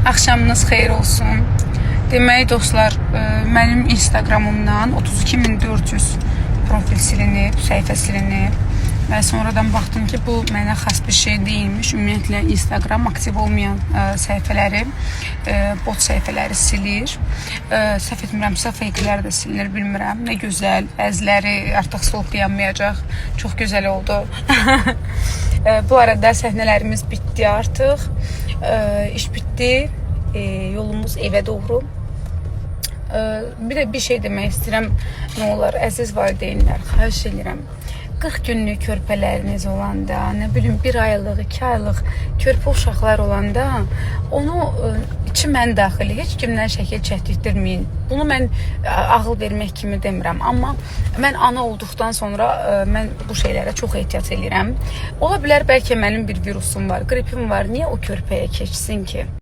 Axşamınız xeyir olsun. Demək dostlar, mənim Instagramımdan 32.400 profil silinib, səhifə silinib. Və sonradan baxdım ki, bu mənə xas bir şey deyilmiş. Ümumiyyətlə Instagram aktiv olmayan səhifələri, bot səhifələri silir. Səhv etmirəmsə, fake'lər də silinir, bilmirəm. Nə gözəl, bəziləri artıq solqlayamayacaq. Çox gözəl oldu. Bu arada səhnələrimiz bitdi artıq. İş bitdi. Yolumuz evə doğru. Bir şey demək istəyirəm. Nə olar, əziz valideynlər, xahiş edirəm. 40 günlük körpələriniz olanda, nə bilim 1 aylıq, 2 aylıq körpə uşaqlar olanda onu içi mən daxili heç kimdən şəkil çəkdirməyin. Bunu mən ağıl vermək kimi demirəm, amma mən ana olduqdan sonra mən bu şeylərə çox ehtiyat edirəm. Ola bilər bəlkə mənim bir virusum var, qripim var. Niyə o körpəyə keçsin ki?